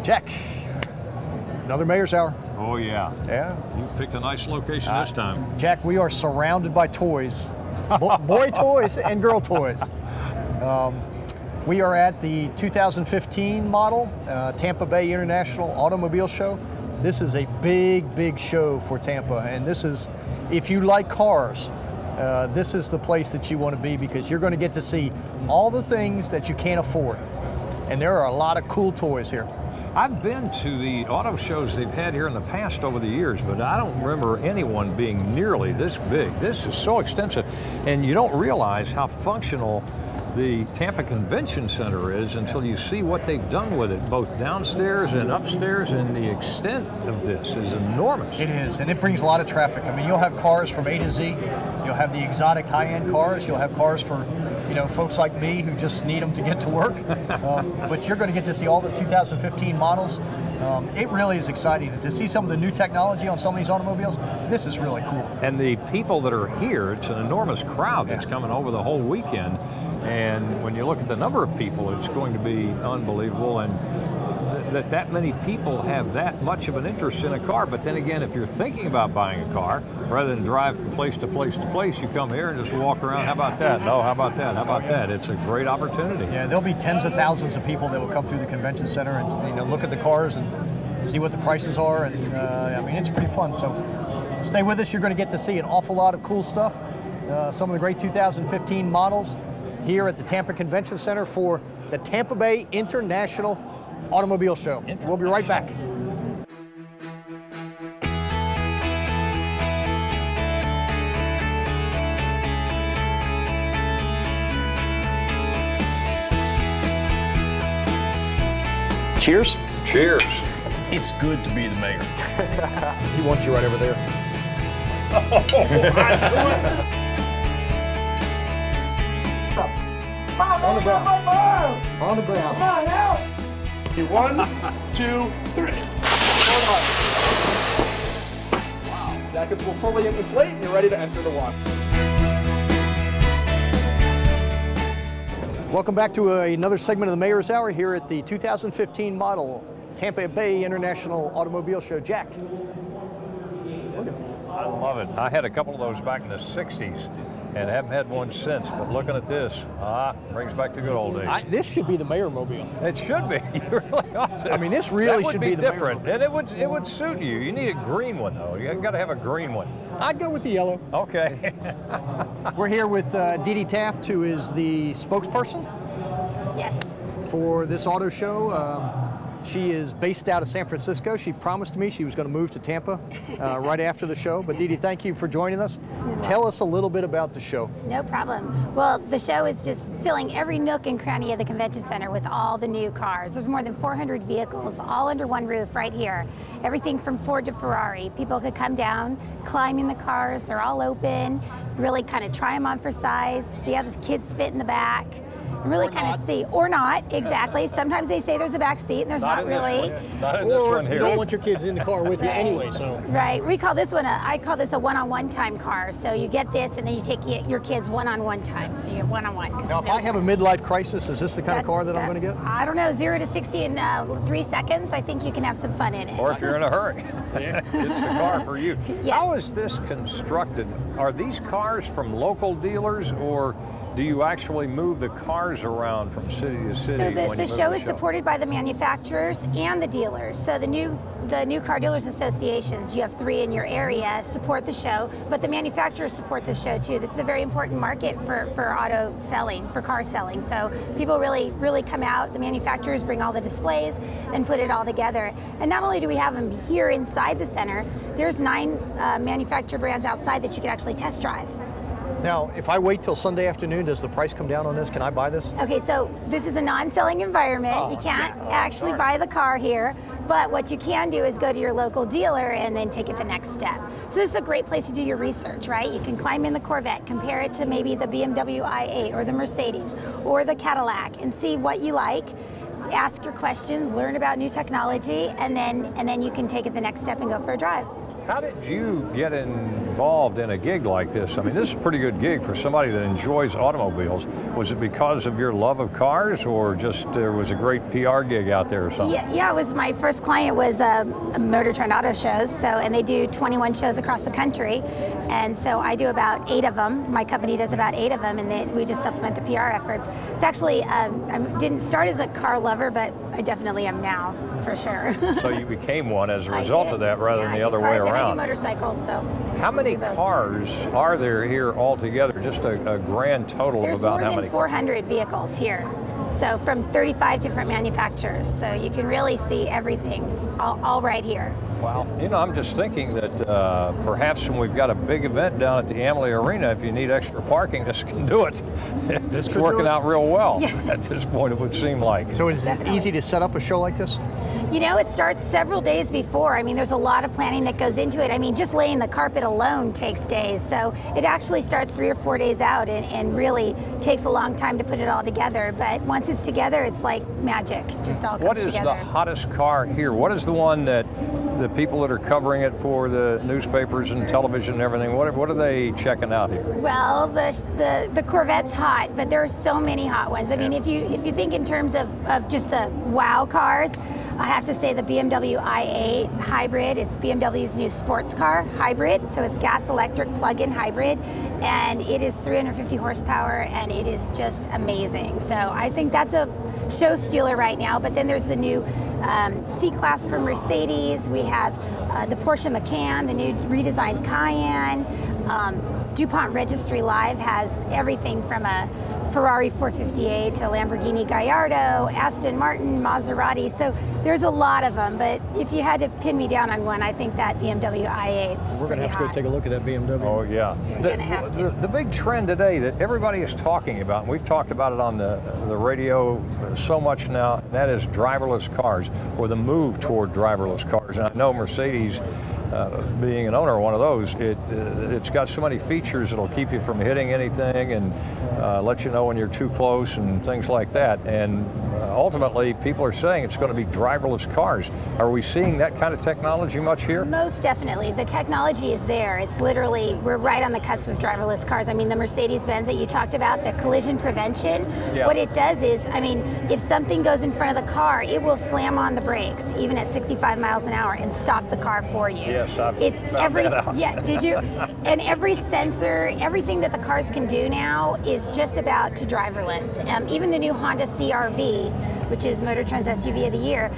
Jack, another Mayor's Hour. Oh yeah. Yeah. You picked a nice location this time. Jack, we are surrounded by toys, boy toys and girl toys. We are at the 2015 model Tampa Bay International Automobile Show. This is a big show for Tampa, and this is, if you like cars, this is the place that you want to be, because you're going to get to see all the things that you can't afford. And there are a lot of cool toys here. I've been to the auto shows they've had here in the past over the years, but I don't remember anyone being nearly this big. This is so extensive, and you don't realize how functional the Tampa Convention Center is until you see what they've done with it, both downstairs and upstairs, and the extent of this is enormous. It is, and it brings a lot of traffic. I mean, you'll have cars from A to Z. You'll have the exotic high-end cars. You'll have cars for, you know, folks like me who just need them to get to work. But you're going to get to see all the 2015 models. It really is exciting to see some of the new technology on some of these automobiles. This is really cool. And the people that are here, it's an enormous crowd that's coming over the whole weekend. And when you look at the number of people, it's going to be unbelievable. And that many people have that much of an interest in a car. But then again, if you're thinking about buying a car, rather than drive from place to place to place, you come here and just walk around. How about that? No, how about that? How about that? It's a great opportunity. Yeah, there'll be tens of thousands of people that will come through the convention center and look at the cars and see what the prices are. And I mean, it's pretty fun. So stay with us. You're going to get to see an awful lot of cool stuff. Some of the great 2015 models here at the Tampa Convention Center for the Tampa Bay International Automobile Show. We'll be right back. Cheers. Cheers. It's good to be the mayor. He wants you right over there. On the ground. On the ground. Come on now. 1, 2, 3. Hold on. Wow. Jackets will fully inflate and you're ready to enter the water. Welcome back to another segment of the Mayor's Hour here at the 2015 model Tampa Bay International Automobile Show. Jack. I love it. I had a couple of those back in the 60s. And haven't had one since, but looking at this, brings back the good old days. This should be the Mayor Mobile. It should be. You really ought to. I mean, this really should be the different. Mayor Mobile. And it would suit you. You need a green one, though. You got to have a green one. I'd go with the yellow. Okay. We're here with Dee Dee Taft, who is the spokesperson. Yes. For this auto show. She is based out of San Francisco. She promised me she was going to move to Tampa right after the show. But Dee Dee, thank you for joining us. Tell us a little bit about the show. No problem. Well, the show is just filling every nook and cranny of the convention center with all the new cars. There's more than 400 vehicles all under one roof right here. Everything from Ford to Ferrari. People could come down, climb in the cars. They're all open. Really kind of try them on for size, see how the kids fit in the back. Really kind of see, or not, exactly. Sometimes they say there's a back seat and there's not really. Not in this one here. You don't want your kids in the car with you anyway, so. Right, we call this one, I call this a one-on-one time car. So you get this and then you take your kids one-on-one time. So you're one-on-one. Now if I have a midlife crisis, is this the kind of car that I'm going to get? I don't know, 0 to 60 in 3 seconds. I think you can have some fun in it. Or if you're in a hurry, it's the car for you. Yes. How is this constructed? Are these cars from local dealers, or do you actually move the cars around from city to city? So the show is supported by the manufacturers and the dealers. So the new car dealers associations, you have 3 in your area, support the show, but the manufacturers support the show too. This is a very important market for auto selling, for car selling. So people really come out, the manufacturers bring all the displays and put it all together. And not only do we have them here inside the center, there's 9 manufacturer brands outside that you can actually test drive. Now, if I wait till Sunday afternoon, does the price come down on this? Can I buy this? Okay, so this is a non-selling environment. You can't actually buy the car here, but what you can do is go to your local dealer and then take it the next step. So this is a great place to do your research, right? You can climb in the Corvette, compare it to maybe the BMW i8 or the Mercedes or the Cadillac and see what you like. Ask your questions, learn about new technology, and then you can take it the next step and go for a drive. How did you get involved in a gig like this? I mean, this is a pretty good gig for somebody that enjoys automobiles. Was it because of your love of cars, or just there was a great PR gig out there or something? Yeah, it was my first client was Motor Trend Auto Shows, and they do 21 shows across the country, and so I do about 8 of them. My company does about 8 of them, and then we just supplement the PR efforts. It's actually, I didn't start as a car lover, but I definitely am now, for sure. So you became one as a result of that, rather than the other way around. I do motorcycles, so. How many cars are there here altogether? Just a grand total of about how many? There's more than 400 vehicles here. So from 35 different manufacturers. So you can really see everything all right here. Wow. You know, I'm just thinking that perhaps when we've got a big event down at the Amalie Arena, if you need extra parking, this can do it. It's working out real well at this point, it would seem like. So is it easy to set up a show like this? You know, it starts several days before. I mean, there's a lot of planning that goes into it. I mean, just laying the carpet alone takes days. So it actually starts 3 or 4 days out and really takes a long time to put it all together. But once it's together, it's like magic. It just all comes together. What is the hottest car here? What is the one that the people that are covering it for the newspapers and television and everything, what are they checking out here? Well, the Corvette's hot, but there are so many hot ones. I mean, if you think in terms of just the wow cars, I have to say the BMW i8 hybrid. It's BMW's new sports car hybrid, so it's gas electric plug-in hybrid, and it is 350 horsepower, and it is just amazing. So I think that's a show stealer right now. But then there's the new C-Class from Mercedes. We have the Porsche Macan, the new redesigned Cayenne. DuPont Registry Live has everything from a Ferrari 458 to a Lamborghini Gallardo, Aston Martin, Maserati. So there's a lot of them, but if you had to pin me down on one, I think that BMW i8's We're going to have to go take a look at that BMW. Oh yeah. The big trend today that everybody is talking about, and we've talked about it on the radio so much now, that is driverless cars, or the move toward driverless cars. And I know Mercedes, being an owner of one of those, it's got so many features that'll keep you from hitting anything and let you know when you're too close and things like that. And ultimately, people are saying it's going to be driverless cars. Are we seeing that kind of technology much here? Most definitely. The technology is there. It's literally, we're right on the cusp of driverless cars. I mean, the Mercedes-Benz that you talked about, the collision prevention, what it does is, I mean, if something goes in front of the car, it will slam on the brakes, even at 65 miles an hour, and stop the car for you. Yes, I've it's found every that out. Yeah, did you? And every sensor, everything that the cars can do now is just about to driverless. Even the new Honda CR-V, which is Motor Trend's SUV of the year,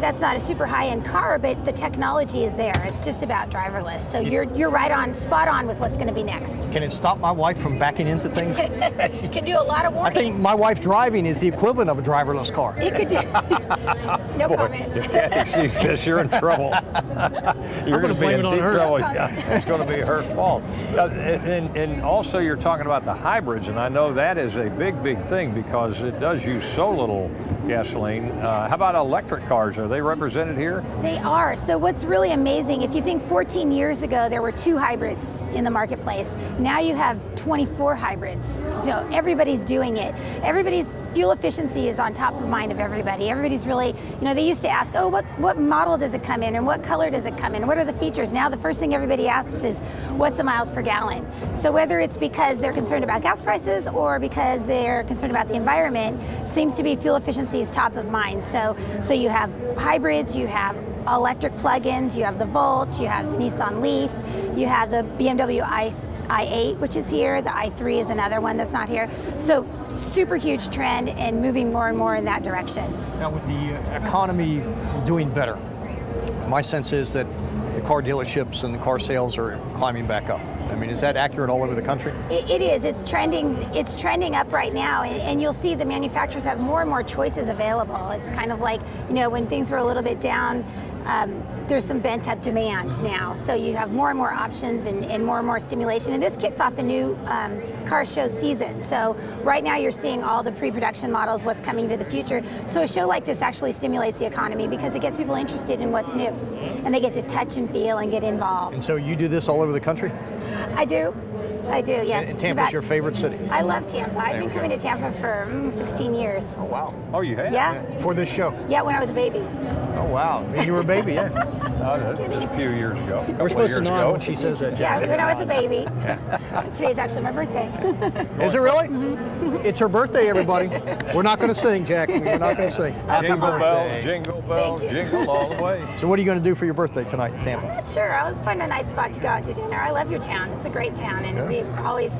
that's not a super high-end car, but the technology is there. It's just about driverless. So you're right on, spot on with what's going to be next. Can it stop my wife from backing into things? It can do a lot of warning. I think my wife driving is the equivalent of a driverless car. It could do. No comment. If Kathy sees this, you're in trouble. You're going to be in deep trouble. It's going to be her fault. And also, you're talking about the hybrids, and I know that is a big, big thing because it does use so little gasoline. How about electric cars? Are they represented here? They are. So what's really amazing, if you think 14 years ago there were 2 hybrids in the marketplace, now you have 24 hybrids. You know, everybody's doing it. Everybody's fuel efficiency is on top of mind of everybody. Everybody's really, you know, they used to ask, oh, what model does it come in and what color does it come in? What are the features? Now the first thing everybody asks is, what's the miles per gallon? So whether it's because they're concerned about gas prices or because they're concerned about the environment, it seems to be fuel efficiency is top of mind. So you have hybrids, you have electric plug-ins, you have the Volt, you have the Nissan Leaf, you have the BMW i8, which is here. The i3 is another one that's not here. So super huge trend and moving more and more in that direction. Now with the economy doing better, my sense is that the car dealerships and the car sales are climbing back up. I mean, is that accurate all over the country? It is. It's trending up right now, and you'll see the manufacturers have more and more choices available. It's kind of like, you know, when things were a little bit down, there's some bent up demand now. So you have more and more options and more stimulation. And this kicks off the new car show season. So right now you're seeing all the pre-production models, what's coming to the future. So a show like this actually stimulates the economy because it gets people interested in what's new. And they get to touch and feel and get involved. And so you do this all over the country? I do. I do, yes. And Tampa's your favorite city? I love Tampa. I've been coming to Tampa for 16 years. Oh, wow. Oh, you have? Yeah. For this show? Yeah, when I was a baby. Oh, wow. When you were a baby, yeah. Just a few years ago. We're supposed to nod when she says that. Yeah, when I was a baby. Today's actually my birthday. Is it really? It's her birthday, everybody. We're not going to sing, Jack. We're not going to sing. Happy birthday. Jingle bells, jingle all the way. So what are you going to do for your birthday tonight in Tampa? Not sure. I'll find a nice spot to go out to dinner. I love your town. It's a great town, and we always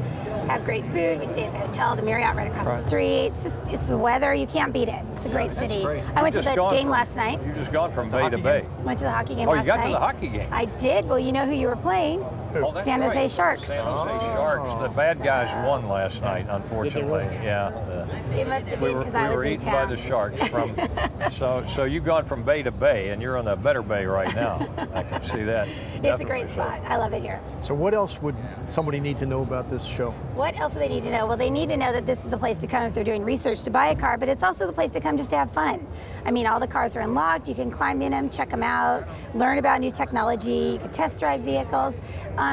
have great food. We stay at the hotel, the Marriott, right across the street. It's the weather. You can't beat it. It's a great city. great. I went to the game last night. You just gone from bay to bay. Went to the hockey game Oh, last you got night. to the hockey game. I did. Well, you know who you were playing? Oh, that's San Jose right. Sharks. San Jose Sharks. The bad guys won last night, unfortunately. Yeah. It must have We been were, because I was we were in eaten town. by the Sharks. So you've gone from bay to bay, and you're on the better bay right now. I can see that. It's a great spot. I love it here. So what else would somebody need to know about this show? What else do they need to know? Well, they need to know that this is the place to come if they're doing research to buy a car, but it's also the place to come just to have fun. I mean, all the cars are unlocked. You can climb in them, check them out, learn about new technology. You can test drive vehicles.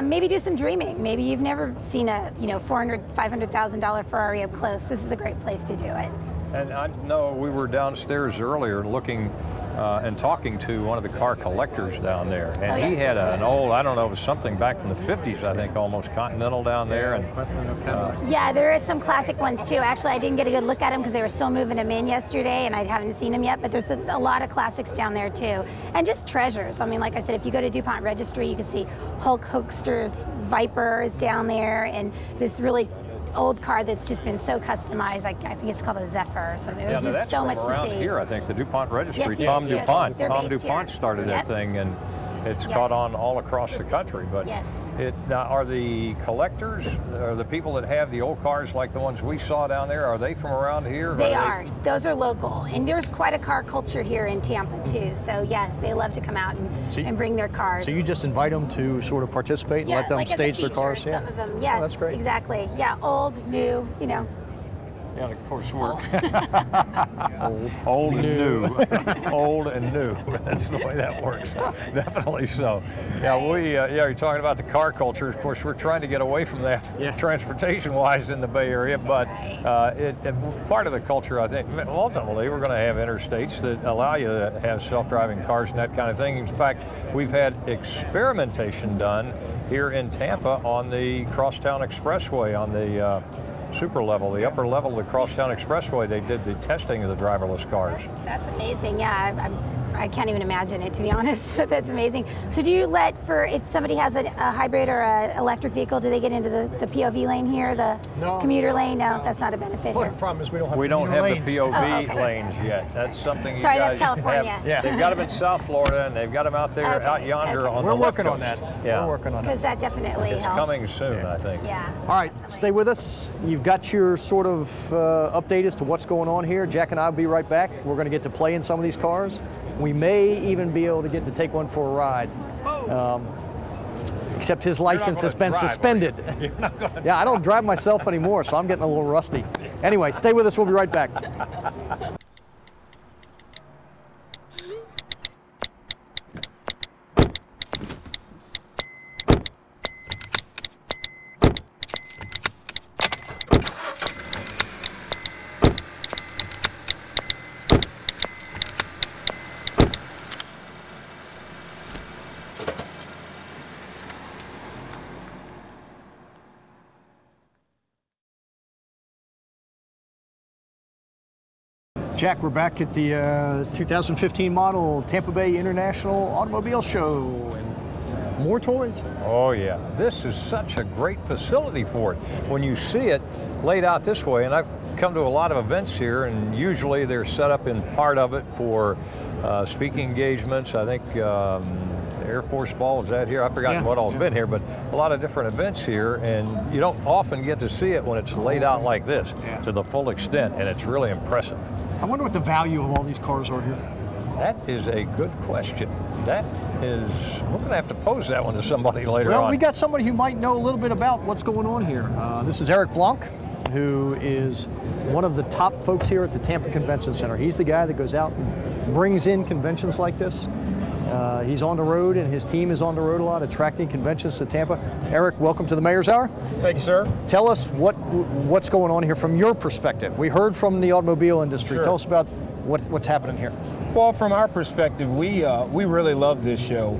Maybe do some dreaming. Maybe you've never seen a $400,000, $500,000 Ferrari up close. This is a great place to do it. And I know we were downstairs earlier looking and talking to one of the car collectors down there. And he had an old, I don't know, it was something back from the 50s, I think, almost Continental down there. And Yeah, there are some classic ones too. Actually, I didn't get a good look at them because they were still moving them in yesterday and I haven't seen them yet, but there's a lot of classics down there too. And just treasures. I mean, like I said, if you go to DuPont Registry, you can see Hulk Hoekster's Viper is down there and this really old car that's just been so customized. I think it's called a Zephyr or something. There's just that's so from much around to see. here, I think, the DuPont Registry. Yes, Tom yes, DuPont. they're Tom based DuPont here. started that thing, and it's caught on all across the country. But Yes. Now, are the collectors, or the people that have the old cars like the ones we saw down there, are they from around here? They are. Those are local. And there's quite a car culture here in Tampa too. So yes, they love to come out and bring their cars. So you just invite them to sort of participate and let them like as a stage their feature, cars? Some of them, yes. Oh, that's great. Exactly. Yeah, old, new, Yeah, and of course we're old and new. Old and new. That's the way that works. Definitely so. Yeah, you're talking about the car culture. Of course, we're trying to get away from that transportation-wise in the Bay Area, but part of the culture, I think, ultimately, we're going to have interstates that allow you to have self-driving cars and that kind of thing. In fact, we've had experimentation done here in Tampa on the Crosstown Expressway on the super level, the upper level of the Crosstown Expressway. They did the testing of the driverless cars. That's amazing. Yeah, I can't even imagine it, to be honest. That's amazing. So do you if somebody has a hybrid or an electric vehicle, do they get into the POV lane here, the commuter lane? No, that's not a benefit Well, here. the problem is we don't have the lanes. POV lanes yet. That's something you Sorry, guys that's California. have. Yeah, they've got them in South Florida, and they've got them out there, out yonder on We're the left working on coast. that. Yeah. We're working on Because that. that definitely It's helps. coming soon, I think. Yeah. All right, stay with us. You've got your sort of update as to what's going on here. Jack and I will be right back. We're going to get to play in some of these cars. We may even be able to get to take one for a ride. Except his license has been suspended. Yeah, I don't drive myself anymore, so I'm getting a little rusty. Anyway, stay with us. We'll be right back. Jack, we're back at the 2015 model Tampa Bay International Automobile Show. And more toys. Oh yeah, this is such a great facility for it. When you see it laid out this way, and I've come to a lot of events here, and usually they're set up in part of it for speaking engagements. I think Air Force Ball is that here. I've forgotten what all's been here, but a lot of different events here, and you don't often get to see it when it's laid out like this to the full extent, and it's really impressive. I wonder what the value of all these cars are here. That is a good question. That is, we're going to have to pose that one to somebody later on. Well, we got somebody who might know a little bit about what's going on here. This is Eric Blanc, who is one of the top folks here at the Tampa Convention Center. He's the guy that goes out and brings in conventions like this. He's on the road, and his team is on the road a lot, attracting conventions to Tampa. Eric, welcome to the Mayor's Hour. Thank you, sir. Tell us what's going on here from your perspective. We heard from the automobile industry. Sure. Tell us about what's happening here. Well, from our perspective, we really love this show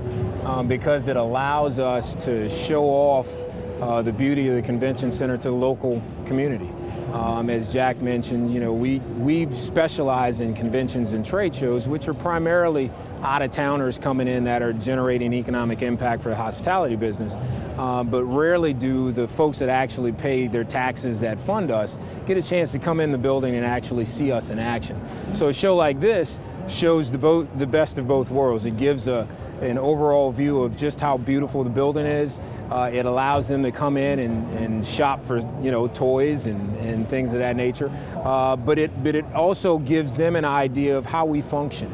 because it allows us to show off the beauty of the convention center to the local community. As Jack mentioned, you know, we specialize in conventions and trade shows, which are primarily out-of-towners coming in that are generating economic impact for the hospitality business. But rarely do the folks that actually pay their taxes that fund us get a chance to come in the building and actually see us in action. So a show like this shows the best of both worlds. It gives an overall view of just how beautiful the building is. It allows them to come in and shop for, you know, toys and things of that nature. But it also gives them an idea of how we function.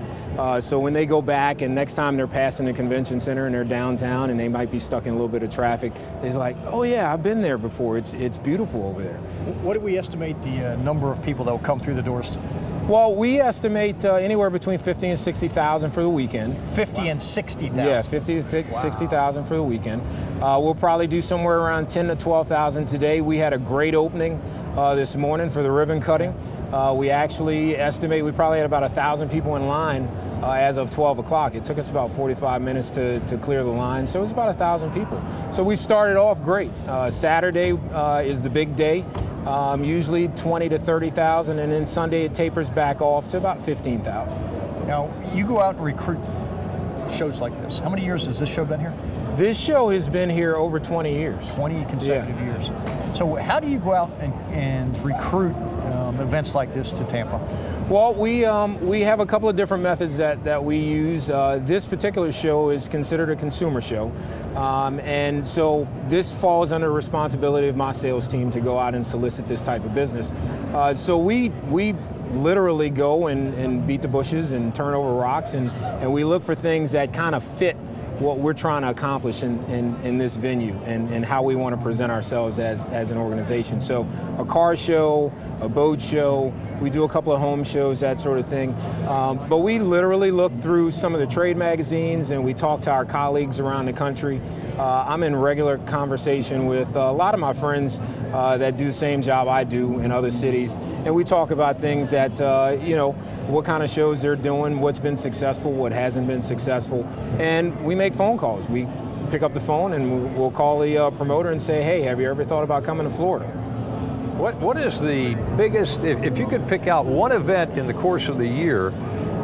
So when they go back and next time they're passing the convention center and they're downtown and they might be stuck in a little bit of traffic, it's like, oh yeah, I've been there before. It's beautiful over there. What do we estimate the number of people that will come through the doors? Well, we estimate anywhere between 50 and 60,000 for the weekend. 50 and 60,000. Yeah, 50 to 60,000 for the weekend. We'll probably do somewhere around 10 to 12,000 today. We had a great opening this morning for the ribbon cutting. We actually estimate we probably had about 1,000 people in line as of 12 o'clock. It took us about 45 minutes to clear the line, so it was about 1,000 people. So we've started off great. Saturday is the big day. Usually 20 to 30,000, and then Sunday it tapers back off to about 15,000. Now, you go out and recruit shows like this. How many years has this show been here? This show has been here over 20 years. 20 consecutive years. So how do you go out and recruit events like this to Tampa? Well, we have a couple of different methods that we use. This particular show is considered a consumer show. And so this falls under the responsibility of my sales team to go out and solicit this type of business. So we literally go and beat the bushes and turn over rocks, and we look for things that kind of fit what we're trying to accomplish in this venue and how we want to present ourselves as an organization. So a car show, a boat show, we do a couple of home shows, that sort of thing. But we literally look through some of the trade magazines and we talk to our colleagues around the country. I'm in regular conversation with a lot of my friends that do the same job I do in other cities, and we talk about things that, you know, what kind of shows they're doing, what's been successful, what hasn't been successful, and we make phone calls. We pick up the phone and we'll call the promoter and say, hey, have you ever thought about coming to Florida? What is the biggest, if you could pick out one event in the course of the year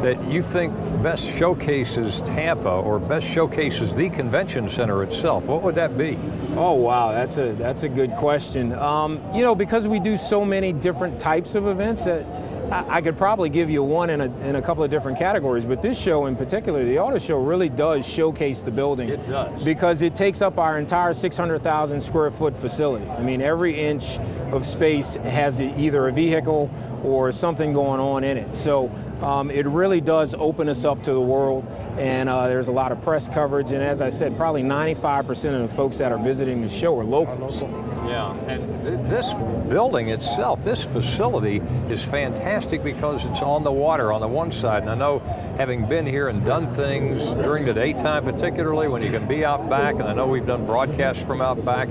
that you think best showcases Tampa or best showcases the convention center itself, what would that be? Oh wow, that's a good question. You know, because we do so many different types of events, that I could probably give you one in a couple of different categories, but this show in particular, the auto show, really does showcase the building. It does. Because it takes up our entire 600,000 square foot facility. I mean, every inch of space has either a vehicle or something going on in it. So it really does open us up to the world, and there's a lot of press coverage, and as I said, probably 95% of the folks that are visiting the show are locals. Yeah, and this building itself, this facility is fantastic because it's on the water on the one side, and I know, having been here and done things during the daytime particularly when you can be out back, and I know we've done broadcasts from out back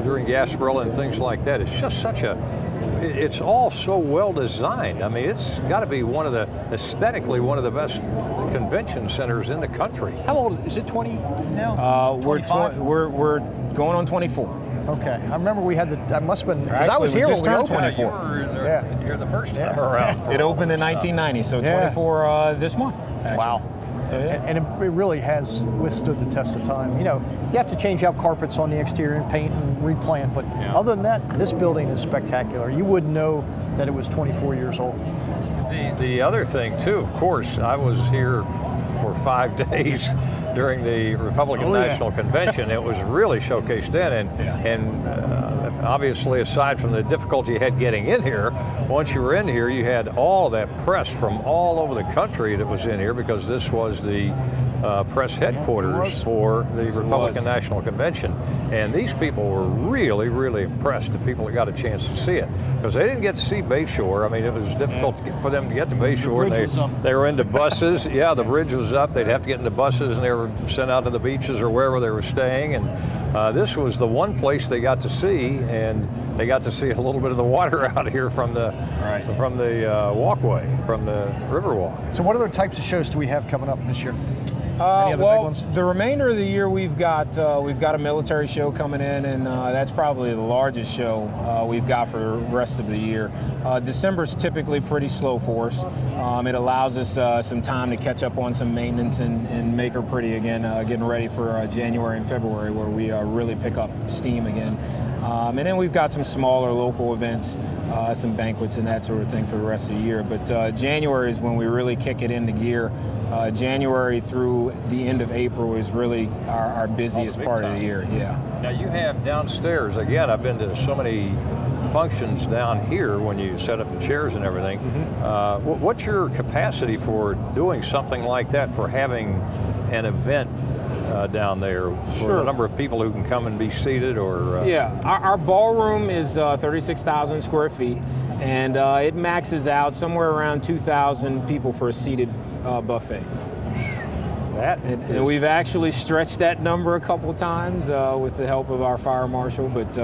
during Gasparilla and things like that, it's just such a, it's all so well designed. I mean, it's got to be one of the, aesthetically, one of the best convention centers in the country. How old is it? 20 now? We're going on 24. Okay, I remember we had the, I must have been, because I was here when we opened. 24. You're the first time around. It opened in 1990, so 24 this month, actually. Wow. So, yeah. And it really has withstood the test of time. You know, you have to change out carpets on the exterior and paint and replant, but other than that, this building is spectacular. You wouldn't know that it was 24 years old. The other thing, too, of course, I was here for 5 days during the Republican National Convention. It was really showcased then, and obviously, aside from the difficulty you had getting in here, once you were in here, you had all of that press from all over the country that was in here, because this was the press headquarters for the Republican National Convention. And these people were really, really impressed, the people that got a chance to see it, because they didn't get to see Bayshore. I mean, it was difficult for them to get to Bayshore. They were into buses. Yeah, the bridge was up. They'd have to get into buses, and they were sent out to the beaches or wherever they were staying. And this was the one place they got to see, and they got to see a little bit of the water out here from the walkway, from the Riverwalk. So what other types of shows do we have coming up this year? Any other big ones? The remainder of the year, we've got a military show coming in, and that's probably the largest show we've got for the rest of the year. December's typically pretty slow for us. It allows us some time to catch up on some maintenance and make her pretty again, getting ready for January and February, where we really pick up steam again. And then we've got some smaller local events, some banquets and that sort of thing for the rest of the year. But January is when we really kick it into gear. January through the end of April is really our busiest part of the year. Yeah. Now you have downstairs, again, I've been to so many functions down here when you set up the chairs and everything. What's your capacity for doing something like that, for having an event down there, for the number of people who can come and be seated? Or Yeah, our ballroom is 36,000 square feet, and it maxes out somewhere around 2,000 people for a seated buffet. And we've actually stretched that number a couple times with the help of our fire marshal, but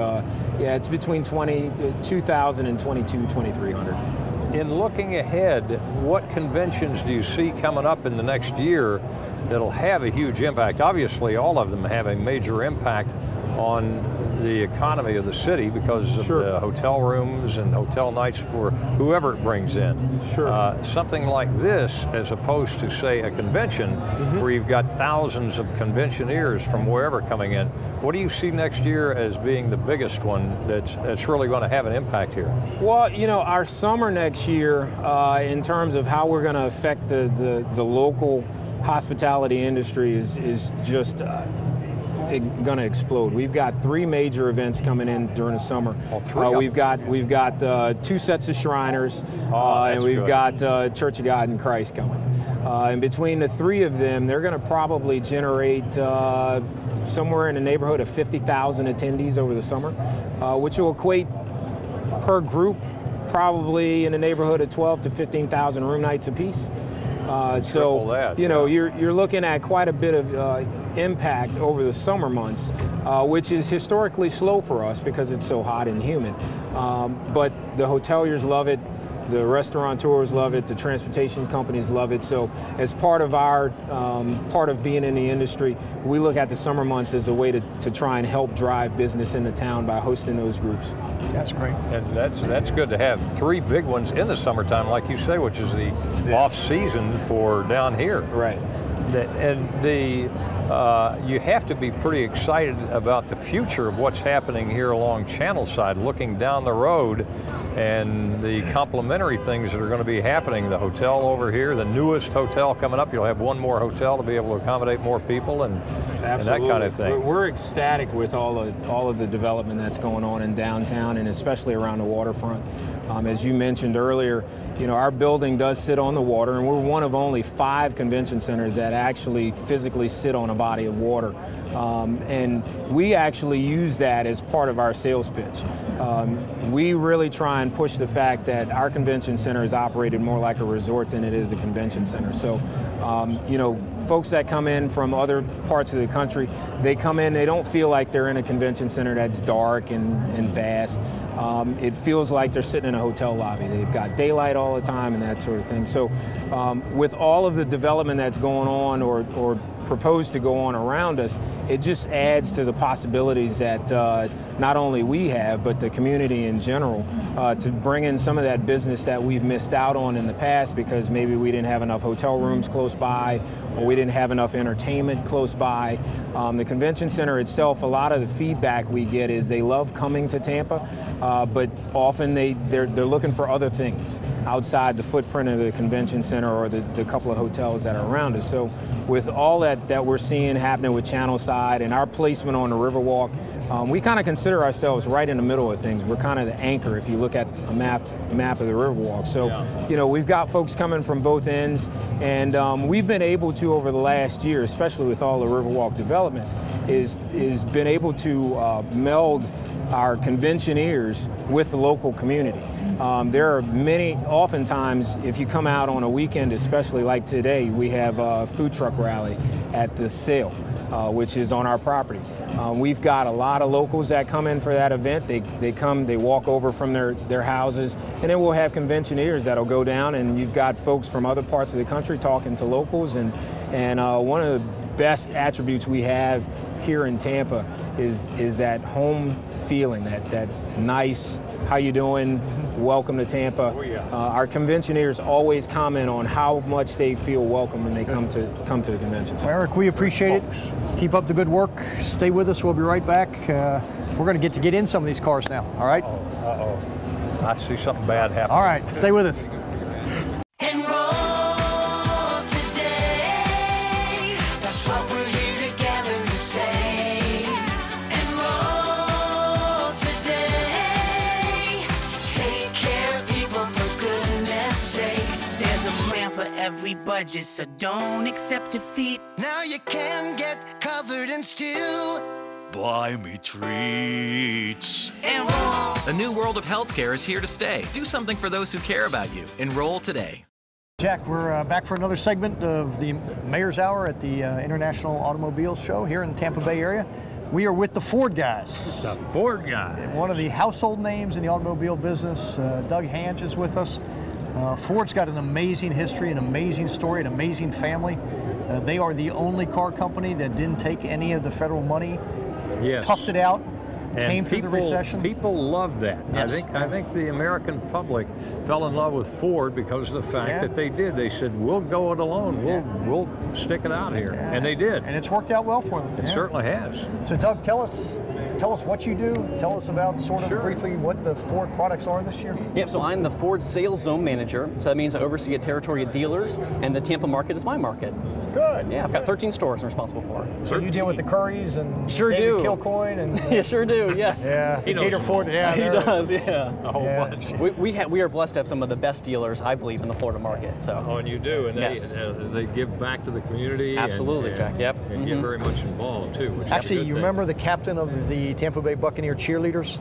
yeah, it's between 2,000 and 2,300. In looking ahead, what conventions do you see coming up in the next year that'll have a huge impact? Obviously, all of them have a major impact on the economy of the city because of the hotel rooms and hotel nights for whoever it brings in. Something like this, as opposed to, say, a convention where you've got thousands of conventioneers from wherever coming in. What do you see next year as being the biggest one that's really going to have an impact here? Well, you know, our summer next year, in terms of how we're going to affect the local hospitality industry, is just going to explode. We've got 3 major events coming in during the summer. We've got 2 sets of Shriners, and we've got Church of God in Christ coming. And between the 3 of them, they're going to probably generate somewhere in the neighborhood of 50,000 attendees over the summer, which will equate per group probably in the neighborhood of 12 to 15,000 room nights apiece. So you know, you're looking at quite a bit of impact over the summer months, which is historically slow for us because it's so hot and humid. But the hoteliers love it, the restaurateurs love it, the transportation companies love it. So as part of our part of being in the industry, we look at the summer months as a way to try and help drive business in the town by hosting those groups. That's great. And that's good to have 3 big ones in the summertime, like you say, which is the off season for down here. Right. And you have to be pretty excited about the future of what's happening here along Channelside, looking down the road, and the complementary things that are going to be happening. The hotel over here, the newest hotel coming up, you'll have 1 more hotel to be able to accommodate more people and that kind of thing. We're ecstatic with all of the development that's going on in downtown, and especially around the waterfront. As you mentioned earlier, you know, our building does sit on the water, and we're one of only 5 convention centers that actually physically sit on a body of water. And we actually use that as part of our sales pitch. We really try and push the fact that our convention center is operated more like a resort than it is a convention center. So, you know, folks that come in from other parts of the country, they come in, they don't feel like they're in a convention center that's dark and vast. It feels like they're sitting in a hotel lobby. They've got daylight all the time and that sort of thing. So with all of the development that's going on or proposed to go on around us, it just adds to the possibilities that not only we have, but the community in general, to bring in some of that business that we've missed out on in the past because maybe we didn't have enough hotel rooms close by, or we didn't have enough entertainment close by. The convention center itself, a lot of the feedback we get is they love coming to Tampa, but often they're looking for other things outside the footprint of the convention center or the couple of hotels that are around us. So with all that we're seeing happening with Channelside and our placement on the Riverwalk, we kind of consider ourselves right in the middle of things. We're kind of the anchor if you look at a map of the Riverwalk. So, you know, we've got folks coming from both ends, and we've been able to, over the last year, especially with all the Riverwalk development, is been able to meld our conventioneers with the local community. There are many, oftentimes, if you come out on a weekend, especially like today, we have a food truck rally at the sale, which is on our property. We've got a lot of locals that come in for that event. They come, they walk over from their houses, and then we'll have conventioneers that'll go down, and you've got folks from other parts of the country talking to locals, and one of the best attributes we have here in Tampa is that home feeling, that nice, how you doing, welcome to Tampa. Oh, yeah. Our conventioneers always comment on how much they feel welcome when they come to the convention. Well, Eric, we appreciate it. Keep up the good work. Stay with us. We'll be right back. We're going to get in some of these cars now, all right? Uh-oh. I see something bad happening. All right, stay with us. Enroll today. That's what we're here together to say. Enroll today. Take care of people for goodness sake. There's a plan for every budget, so don't accept defeat. Now you can get covered and still buy me treats. Enroll. The new world of healthcare is here to stay. Do something for those who care about you. Enroll today. Jack, we're back for another segment of the Mayor's Hour at the International Automobile Show here in the Tampa Bay area. We are with the Ford guys. The Ford guy. One of the household names in the automobile business. Doug Hange is with us. Ford's got an amazing history, an amazing story, an amazing family. They are the only car company that didn't take any of the federal money. Yes. Toughed it out, And came through the recession. People love that. Yes. I think the American public fell in love with Ford because of the fact that they did. They said, we'll go it alone. We'll stick it out here. And they did. And it's worked out well for them. It certainly has. So Doug, tell us what you do. Tell us about sort of briefly what the Ford products are this year. Yep, so I'm the Ford Sales Zone Manager. So that means I oversee a territory of dealers, and the Tampa market is my market. Good. Yeah, I've got 13 stores I'm responsible for. So you deal with the Currys and Sure David do. Kilcoyne and Yeah, sure do, yes. yeah, He knows Gator them Ford. all. Yeah, He they're- does, yeah. A whole Yeah. bunch. We are blessed to have some of the best dealers, I believe, in the Florida market. So. Oh, and you do, and Yes. they give back to the community. Absolutely, Jack, yep. And get very much involved, too, which is a Actually, good you thing. remember the captain of the Tampa Bay Buccaneer cheerleaders?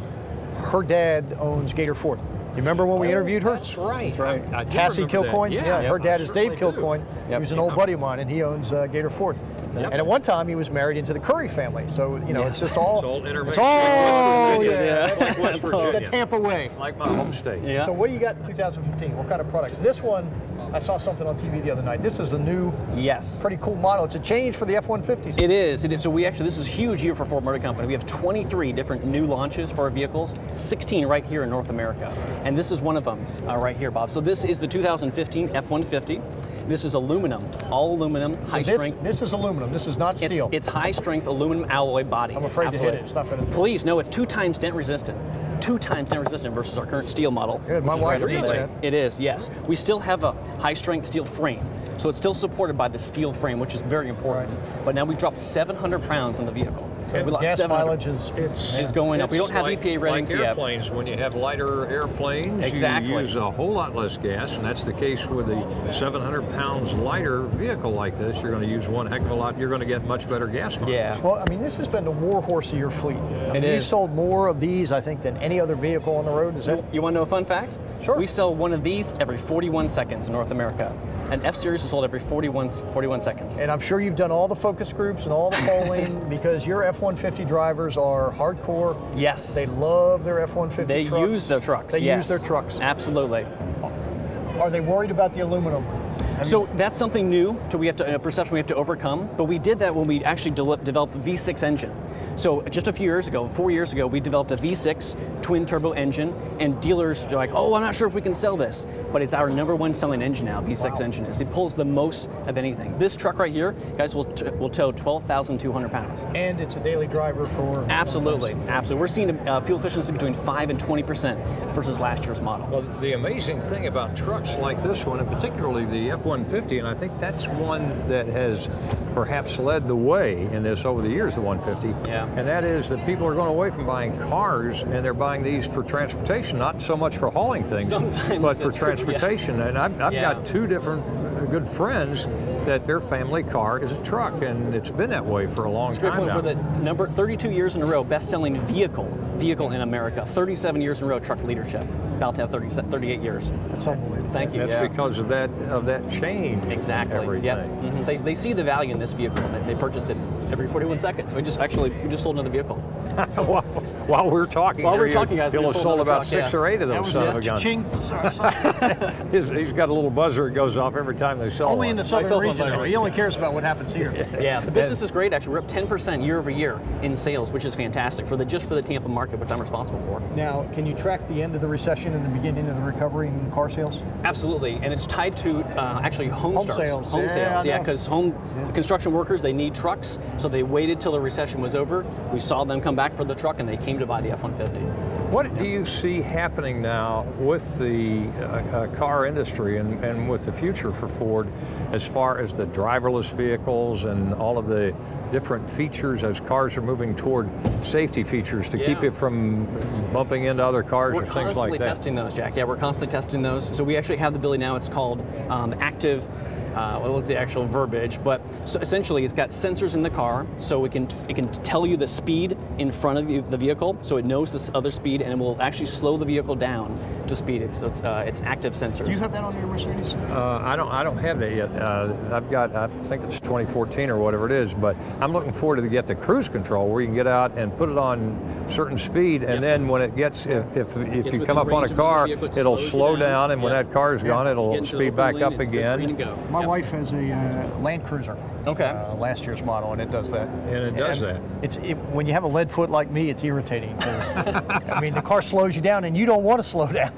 Her dad owns Gator Ford. You remember when we interviewed her? That's right. That's right. I do Cassie remember that. Kilcoyne? Yeah, her dad is Dave certainly do. Kilcoyne. Yep. He was an old buddy of mine, and he owns Gator Ford. Yep. And at one time, he was married into the Curry family. So, you know, it's just all... It's all intermixed. It's all, Like West yeah. Virginia. Like West The Virginia. Tampa way. Like my home state. Yeah. So what do you got in 2015? What kind of products? This one, I saw something on TV the other night. This is a new, Yes. pretty cool model. It's a change for the F-150s. It is. So this is a huge year for Ford Motor Company. We have 23 different new launches for our vehicles, 16 right here in North America. And this is one of them right here, Bob. So this is the 2015 F-150. This is aluminum, all aluminum, high strength. This is aluminum. This is not steel. It's high strength aluminum alloy body. I'm afraid to hit Absolutely. it. It's not going to... Please, no, it's 2 times dent resistant. 2 times dent resistant versus our current steel model. Good. My which is wife right needs underneath. that. It is, yes. We still have a high strength steel frame. So it's still supported by the steel frame, which is very important. But now we dropped 700 pounds in the vehicle. So we lost Gas 700. mileage is Going up. We don't It's have like, EPA ratings like yet. airplanes, when you have lighter airplanes, Exactly. you use a whole lot less gas, and that's the case with a 700 pounds lighter vehicle like this. You're going to use one heck of a lot. You're going to get much better gas mileage. Yeah. Well, I mean, this has been the war horse of your fleet. I mean, It you is. sold more of these, I think, than any other vehicle on the road. Is that? You want to know a fun fact? Sure. We sell one of these every 41 seconds in North America. An F-Series is sold every 41 seconds. And I'm sure you've done all the focus groups and all the polling because your F-150 drivers are hardcore. Yes. They love their F-150 They trucks. use their trucks. They yes. use their trucks. Absolutely. Are they worried about the aluminum? So that's something new to a perception we have to overcome. But we did that when we actually developed the V6 engine. So just a few years ago, 4 years ago, we developed a V6 twin turbo engine, and dealers are like, oh, I'm not sure if we can sell this. But it's our #1 selling engine now, V6 engine is. It pulls the most of anything. This truck right here, guys, will tow 12,200 pounds. And it's a daily driver for... Absolutely, absolutely. We're seeing fuel efficiency between 5 and 20% versus last year's model. Well, the amazing thing about trucks like this one, and particularly the F-150 F-150, and I think that's one that has perhaps led the way in this over the years, the 150. Yeah. And that is that people are going away from buying cars, and they're buying these for transportation, not so much for hauling things, Sometimes but for it's true, yes. transportation. And I've got two different good friends that their family car is a truck, and it's been that way for a long time now. We're the number 32 years in a row best-selling vehicle in America. 37 years in a row truck leadership. About to have 38 years. That's unbelievable. Thank you. That's because of that change. Exactly. Everything. Yep. Mm-hmm. They see the value in this vehicle. They purchase it every 41 seconds. We just sold another vehicle. So, while we're talking, guys, he'll have sold about 6 or 8 of those son of a gun. Ching. He's got a little buzzer that goes off every time they sell Only one. in the southern region, though. He only cares about what happens here. Yeah, the business is great. Actually, we're up 10% year over year in sales, which is fantastic just for the Tampa market, which I'm responsible for. Now, can you track the end of the recession and the beginning of the recovery in car sales? Absolutely, and it's tied to actually home starts. Sales. Home sales, yeah, because construction workers, they need trucks, so they waited till the recession was over. We saw them come back for the truck, and they came to buy the F-150. What do you see happening now with the car industry and with the future for Ford as far as the driverless vehicles and all of the different features as cars are moving toward safety features to keep it from bumping into other cars or things like that? We're constantly testing those, Jack. Yeah, we're constantly testing those. So we actually have the ability now, it's called active, what's the actual verbiage, but so essentially it's got sensors in the car, so it can tell you the speed in front of the vehicle, so it knows this other speed, and it will actually slow the vehicle down to speed. It's active sensors. Do you have that on your Mercedes? I don't have that yet. I've got, I think it's 2014 or whatever it is, but I'm looking forward to get the cruise control where you can get out and put it on certain speed, and then when it gets, if you come up on a car, it'll slow down, and when that car is gone, it'll speed back up again. My wife has a Land Cruiser. Okay. Last year's model, and it does that. And it does that. When you have a lead foot like me, it's irritating because I mean the car slows you down, and you don't want to slow down.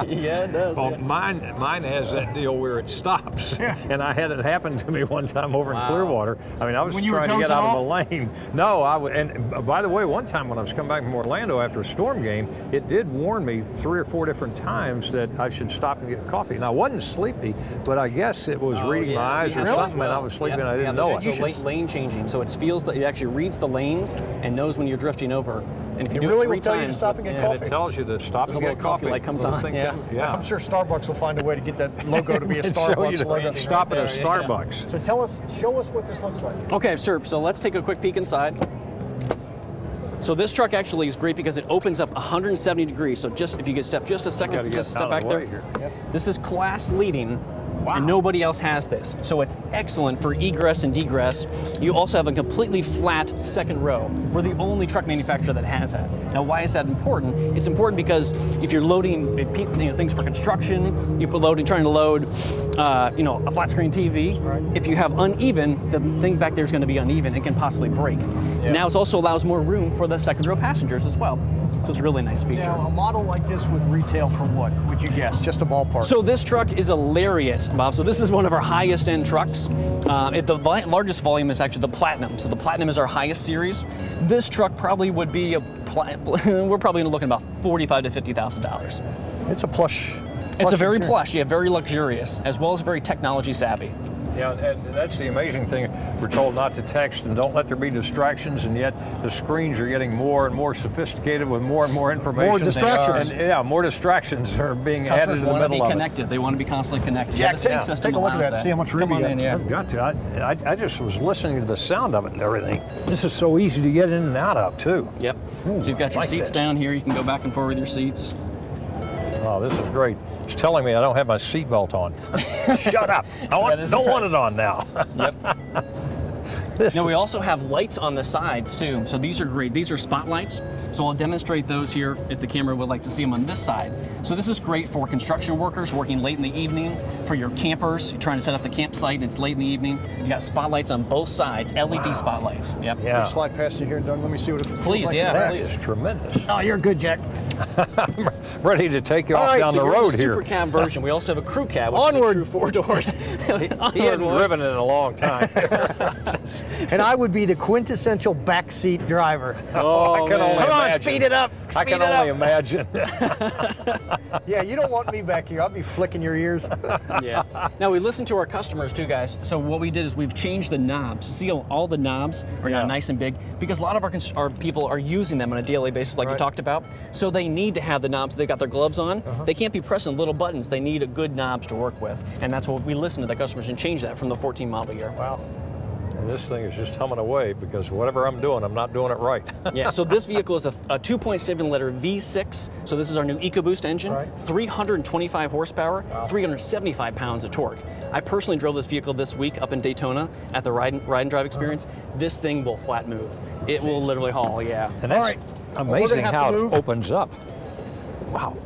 Yeah, it does. Well, mine has that deal where it stops, and I had it happen to me one time over in Clearwater. I mean, I was trying to get out of a lane. No, and by the way, one time when I was coming back from Orlando after a storm game, it did warn me 3 or 4 different times that I should stop and get coffee. And I wasn't sleepy, but I guess it was reading my eyes or something, and I was sleeping. I didn't know it. So lane changing, so it feels that it actually reads the lanes and knows when you're drifting over. And if you do really it 3 will tell times, you to stop and get And coffee. it tells you to stop and There's a get little coffee coffee. light comes on. Yeah. I'm sure Starbucks will find a way to get that logo to be a Show you Starbucks logo. to stop at a Starbucks. So show us what this looks like. Okay, sure. So let's take a quick peek inside. So this truck actually is great because it opens up 170 degrees. So just if you could step just a second, just step back there. This is class leading. And nobody else has this. So it's excellent for egress and degress. You also have a completely flat second row. We're the only truck manufacturer that has that. Now, why is that important? It's important because if you're loading things for construction, you're trying to load a flat screen TV. Right. If you have uneven, the thing back there is going to be uneven and can possibly break. Yeah. Now it also allows more room for the second row passengers as well. So it's a really nice feature. Now, a model like this would retail for what, would you guess? Just a ballpark. So this truck is a Lariat, Bob. So this is one of our highest end trucks. The largest volume is actually the Platinum. So the Platinum is our highest series. This truck probably would be we're probably looking about $45,000 to $50,000. It's a plush. It's a very plush, very luxurious, as well as very technology savvy. Yeah, and that's the amazing thing. We're told not to text and don't let there be distractions, and yet the screens are getting more and more sophisticated with more and more information. More distractions. And, more distractions are being added to the middle of it. Customers want to be connected. They want to be constantly connected. Jack, take a look at that. See how much room you got. I've got to. I just was listening to the sound of it and everything. This is so easy to get in and out of, too. Yep. So you've got your seats down here. You can go back and forth with your seats. Oh, this is great. It's telling me I don't have my seatbelt on. Shut up. I don't want it on now. Yep. Now we also have lights on the sides too. So these are great. These are spotlights. So I'll demonstrate those here if the camera would like to see them on this side. So this is great for construction workers working late in the evening, for your campers, you're trying to set up the campsite and it's late in the evening. You got spotlights on both sides, LED spotlights. Yep. Yeah. Slide past you here, Doug. Let me see what it feels please, like. That is tremendous. Oh, you're good, Jack. I'm ready to take you off down the road here. Super cab version. We also have a crew cab, which Onward. is a true 4 doors. He hadn't driven in a long time. And I would be the quintessential backseat driver. Oh, I can only Come on, imagine. speed it up. I can only imagine. Yeah, you don't want me back here. I'll be flicking your ears. Yeah. Now we listen to our customers too, guys. So what we did is we've changed the knobs. See how all the knobs are now nice and big because a lot of our people are using them on a daily basis, like you talked about. So they need to have the knobs. They got their gloves on. They can't be pressing little buttons. They need a good knobs to work with, and that's what we listen to the customers and change that from the 14 model year. Wow. And this thing is just humming away because whatever I'm doing, I'm not doing it right. Yeah, so this vehicle is a 2.7 liter V6. So this is our new EcoBoost engine, 325 horsepower, 375 pounds of torque. I personally drove this vehicle this week up in Daytona at the ride and drive experience. This thing will flat move. It will literally haul, yeah. And that's amazing how it opens up. Wow.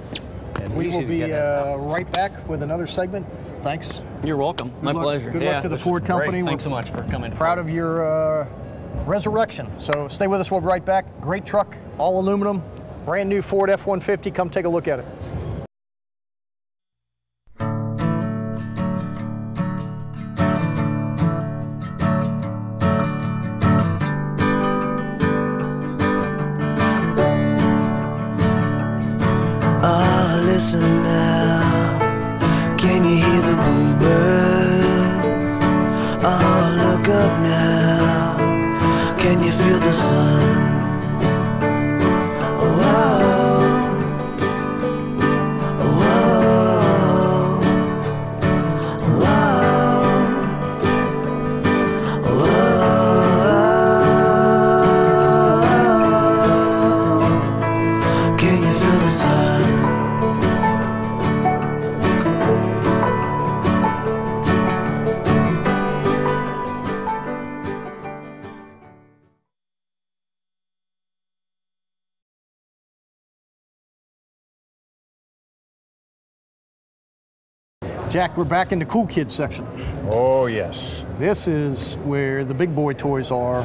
And We easy will to be get in. right back with another segment. Thanks. You're welcome. My pleasure. Good luck to the Ford Company. Thanks so much for coming. Proud of your resurrection. So stay with us. We'll be right back. Great truck, all aluminum, brand new Ford F-150. Come take a look at it. Listen now, can you hear the bluebirds? Oh, look up now, can you feel the sun? Can you feel the sun? Jack, we're back in the cool kids section. Oh, yes. This is where the big boy toys are.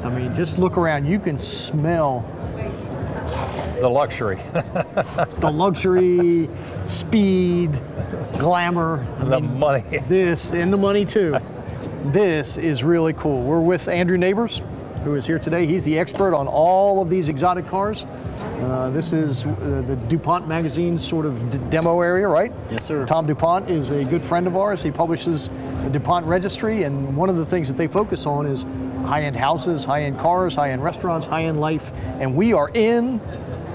I mean, just look around. You can smell The luxury. the luxury, speed, glamour. The money. This, and the money too. This is really cool. We're with Andrew Neighbors, who is here today. He's the expert on all of these exotic cars. This is the DuPont magazine sort of demo area, right? Yes, sir. Tom DuPont is a good friend of ours. He publishes the DuPont Registry, and one of the things that they focus on is high-end houses, high-end cars, high-end restaurants, high-end life, and we are in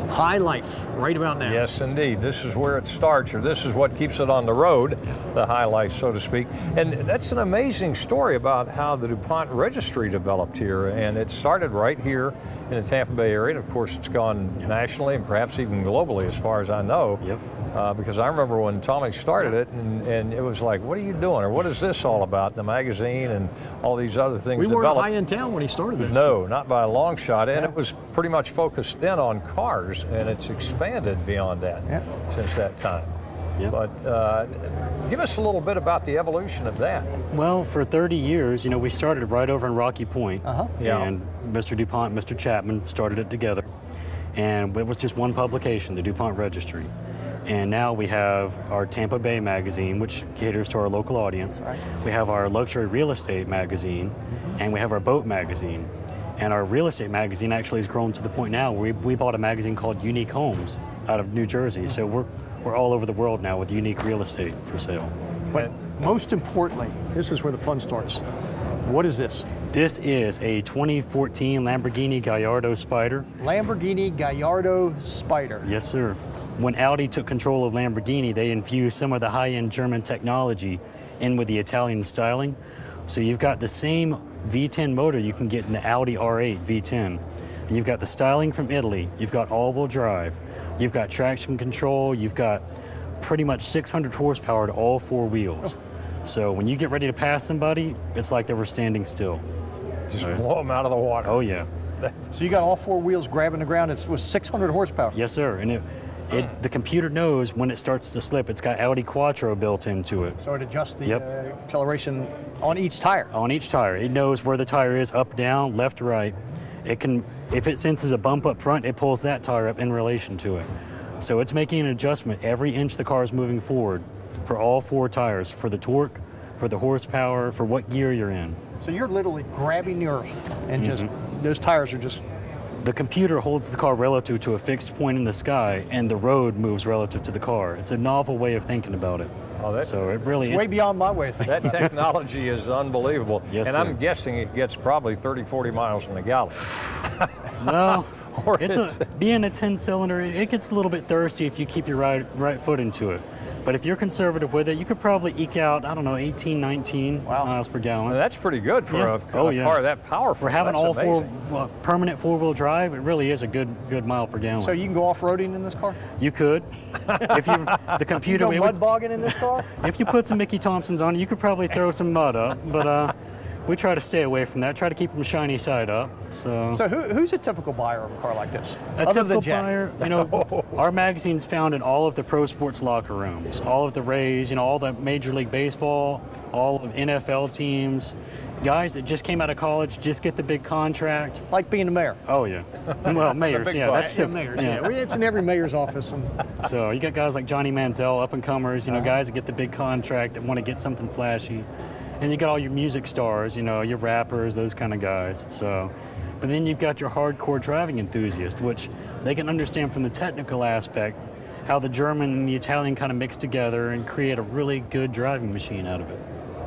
high life right about now. Yes, indeed. This is where it starts, or this is what keeps it on the road, the high life, so to speak. And that's an amazing story about how the DuPont Registry developed here. And it started right here in the Tampa Bay area. And of course, it's gone nationally and perhaps even globally, as far as I know. Yep. Because I remember when Tommy started it, and it was like, what are you doing? Or what is this all about? The magazine and all these other things We weren't a developed. high-end town when he started it. No, not by a long shot. And it was pretty much focused in on cars, and it's expanded beyond that since that time. Yep. But give us a little bit about the evolution of that. Well, for 30 years, you know, we started right over in Rocky Point. Yeah. And Mr. DuPont, Mr. Chapman started it together. And it was just one publication, the DuPont Registry. And now we have our Tampa Bay magazine, which caters to our local audience. Right. We have our luxury real estate magazine, and we have our boat magazine. And our real estate magazine actually has grown to the point now where we bought a magazine called Unique Homes out of New Jersey. So we're all over the world now with unique real estate for sale. But most importantly, this is where the fun starts. What is this? This is a 2014 Lamborghini Gallardo Spider. Lamborghini Gallardo Spider. Yes, sir. When Audi took control of Lamborghini, they infused some of the high-end German technology in with the Italian styling. So you've got the same V10 motor you can get in the Audi R8 V10. And you've got the styling from Italy. You've got all-wheel drive. You've got traction control. You've got pretty much 600 horsepower to all four wheels. So when you get ready to pass somebody, it's like they were standing still. Just blow them out of the water. Oh, yeah. So you got all four wheels grabbing the ground. It was 600 horsepower. Yes, sir. And the computer knows when it starts to slip. It's got Audi Quattro built into it. So it adjusts the acceleration on each tire. On each tire. It knows where the tire is, up, down, left, right. It can, if it senses a bump up front, it pulls that tire up in relation to it. So it's making an adjustment every inch the car is moving forward for all four tires, for the torque, for for the horsepower, for what gear you're in. So you're literally grabbing the earth and just, those tires are just... The computer holds the car relative to a fixed point in the sky, and the road moves relative to the car. It's a novel way of thinking about it. Oh, so it really it's way beyond my way of thinking. That technology is unbelievable. Yes, and sir. I'm guessing it gets probably 30, 40 miles in the gallon. No, being a 10-cylinder, it gets a little bit thirsty if you keep your right foot into it. But if you're conservative with it, you could probably eke out, I don't know, 18, 19 miles per gallon. Now, that's pretty good for a car that powerful. For having that's all amazing. permanent four-wheel drive, it really is a good mile per gallon. So you can go off-roading in this car? You could. If you the computer, you go mud bogging in this car? If you put some Mickey Thompsons on it, you could probably throw some mud up. But we try to stay away from that. Try to keep them shiny side up. So who's a typical buyer of a car like this? A typical buyer, you know, our magazine's found in all of the pro sports locker rooms, all of the Rays, you know, all the Major League Baseball, all of NFL teams, guys that just came out of college, just get the big contract. Like being a mayor. Oh yeah. Well, mayors, yeah, that's typical. Mayors, yeah. It's in every mayor's office. And so you got guys like Johnny Manziel, up and comers, you know, guys that get the big contract that want to get something flashy. And you got all your music stars, you know, your rappers, those kind of guys. So, but then you've got your hardcore driving enthusiast, which they can understand from the technical aspect how the German and the Italian kind of mix together and create a really good driving machine out of it.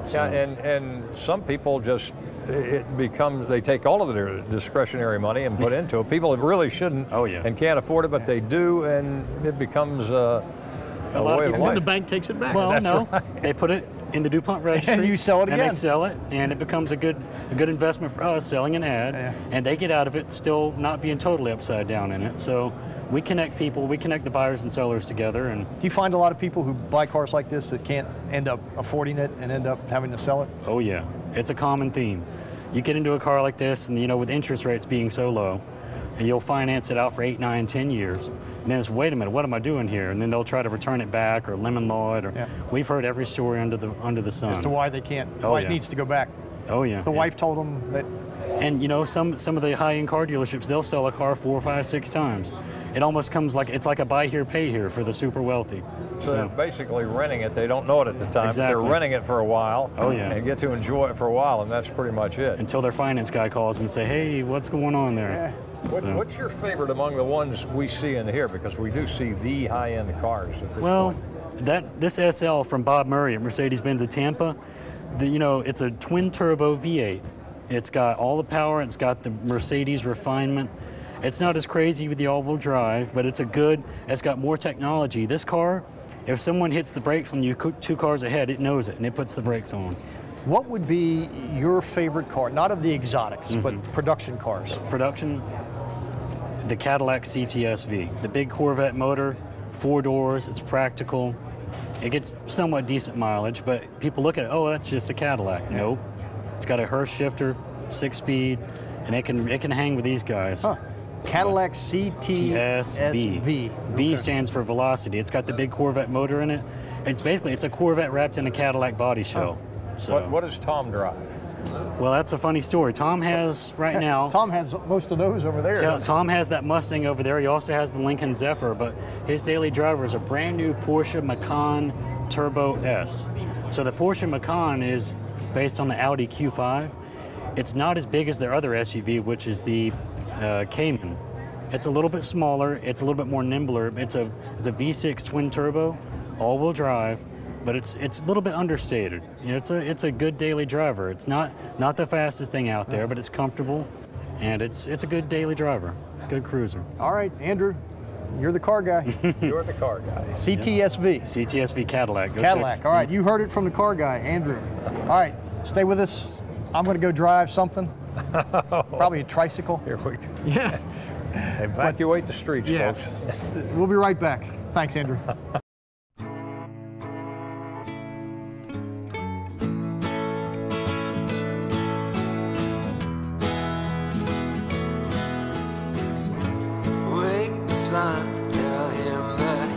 So, yeah, and some people just, they take all of their discretionary money and put into it. People that really shouldn't and can't afford it, but they do, and it becomes a way of life. And the bank takes it back. Well, no, they put it in the DuPont registry. And you sell it again. And they sell it, and it becomes a good investment for us, selling an ad, and they get out of it still not being totally upside down in it. So we connect people, we connect the buyers and sellers together. And do you find a lot of people who buy cars like this that can't end up affording it and end up having to sell it? Oh yeah, it's a common theme. You get into a car like this, and you know, with interest rates being so low, and you'll finance it out for 8, 9, 10 years. And then it's, wait a minute, what am I doing here? And then they'll try to return it back or lemon law it. Or we've heard every story under the sun. As to why they can't, why it needs to go back. Oh yeah. The wife told them that. And you know, some of the high-end car dealerships, they'll sell a car 4, 5, 6 times. It almost comes like, it's like a buy here, pay here for the super wealthy. So they're basically renting it. They don't know it at the time. Exactly. But they're renting it for a while. Oh yeah. And get to enjoy it for a while, and that's pretty much it. Until their finance guy calls them and say, hey, what's going on there? What's your favorite among the ones we see in here? Because we do see the high-end cars at this point. This SL from Bob Murray at Mercedes-Benz of Tampa, you know, it's a twin-turbo V8. It's got all the power. It's got the Mercedes refinement. It's not as crazy with the all-wheel drive, but it's got more technology. This car, if someone hits the brakes when you 2 cars ahead, it knows it, and it puts the brakes on. What would be your favorite car? Not of the exotics, but production cars. Production, the Cadillac CTS-V. The big Corvette motor, 4 doors, it's practical. It gets somewhat decent mileage, but people look at it, oh, that's just a Cadillac. Nope. It's got a Hurst shifter, 6-speed, and it can hang with these guys. Huh. Cadillac CTS-V. V stands for velocity. It's got the big Corvette motor in it. It's a Corvette wrapped in a Cadillac body shell. So what does Tom drive? Well, that's a funny story. Tom has right now. Tom has most of those over there. Tom has that Mustang over there. He also has the Lincoln Zephyr, but his daily driver is a brand new Porsche Macan Turbo S. So the Porsche Macan is based on the Audi Q5. It's not as big as their other SUV, which is the Cayman. It's a little bit smaller. It's a little bit more nimbler. It's a V6 twin turbo, all-wheel drive, but it's a little bit understated. You know, it's a good daily driver. It's not the fastest thing out there, but it's comfortable, and it's a good daily driver, good cruiser. All right, Andrew, you're the car guy. You're the car guy. CTS-V. CTS-V Cadillac. Cadillac. All right, you heard it from the car guy, Andrew. All right, stay with us. I'm going to go drive something. Probably a tricycle. Here we go. Yeah. Evacuate the streets, folks. We'll be right back. Thanks, Andrew. Wake the sun, tell him that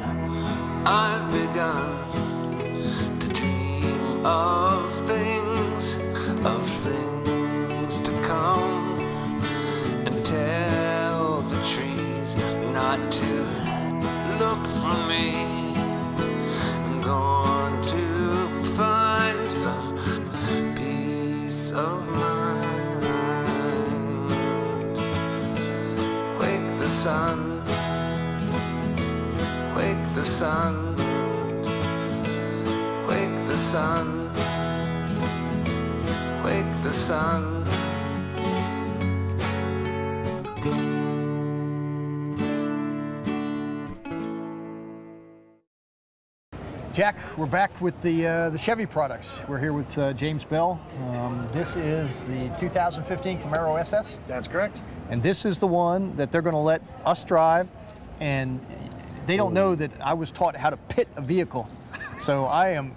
I've begun to dream of things to come, and tell the trees not to look for me. I'm going to find some sun. Wake the sun. Wake the sun. Wake the sun. Jack, we're back with the Chevy products. We're here with James Bell. This is the 2015 Camaro SS. That's correct. And this is the one that they're going to let us drive, and they don't know that I was taught how to pit a vehicle. So I am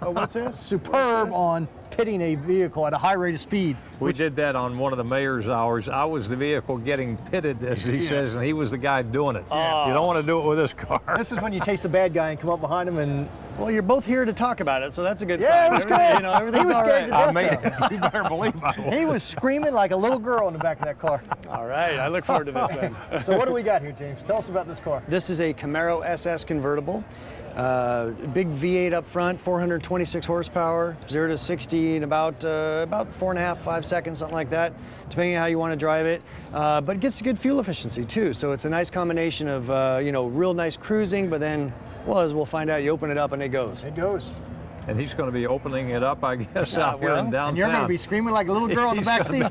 superb on pitting a vehicle at a high rate of speed. We did that on one of the mayor's hours. I was the vehicle getting pitted, as he says, and he was the guy doing it. You don't want to do it with this car. This is when you chase the bad guy and come up behind him and... Well, you're both here to talk about it, so that's a good sign. Yeah, it was good. You know, everything's all right. I mean, you better believe I was. He was screaming like a little girl in the back of that car. All right, I look forward to this then. So what do we got here, James? Tell us about this car. This is a Camaro SS convertible. Big V8 up front, 426 horsepower, 0 to 60 in about 4.5, 5 seconds, something like that, depending on how you want to drive it. But it gets good fuel efficiency too. So it's a nice combination of real nice cruising, but then, well, as we'll find out, you open it up and it goes. It goes. And he's going to be opening it up, I guess, out here in downtown. And you're going to be screaming like a little girl in the back seat.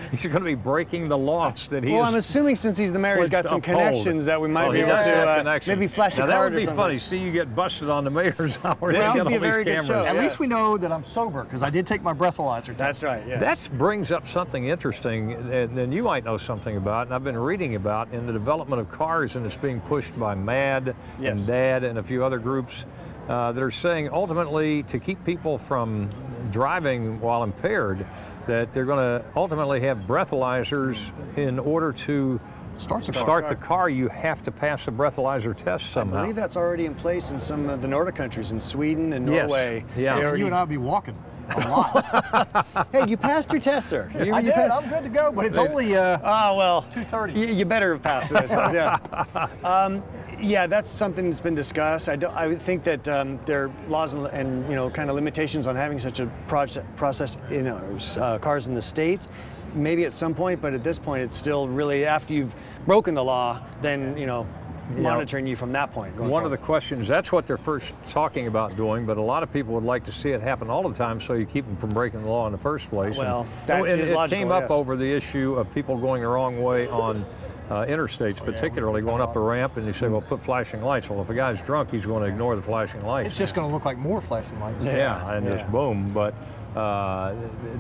He's going to be breaking the laws that he Well, I'm assuming since he's the mayor, he's got some connections that we might be able to maybe flash a card or something. That would be funny. See you get busted on the mayor's hour. This would be a very good show. At least we know that I'm sober, because I did take my breathalyzer test. That's right, yes. That brings up something interesting, and you might know something about, and I've been reading about in the development of cars, and it's being pushed by MAD and DAD and a few other groups. That are saying ultimately to keep people from driving while impaired, that they're going to ultimately have breathalyzers in order to start the car. You have to pass a breathalyzer test somehow. I believe that's already in place in some of the Nordic countries, in Sweden and Norway. Yes. Yeah. You and I will be walking a lot. Hey, you passed your test, sir. I did. I'm good to go, but it's only 2:30. You better have passed it, I suppose. Yeah. Yeah, that's something that's been discussed. I would think that there are laws and kind of limitations on having such a process in cars in the States. Maybe at some point, but at this point, it's still really after you've broken the law, then monitoring you from that point. One of the questions, that's what they're first talking about doing, but a lot of people would like to see it happen all the time so you keep them from breaking the law in the first place. Well, that is logical, it came up over the issue of people going the wrong way on interstates, particularly going up a ramp, and you say, well, put flashing lights. Well, if a guy's drunk, he's going to ignore the flashing lights. It's just going to look like more flashing lights. Just boom. But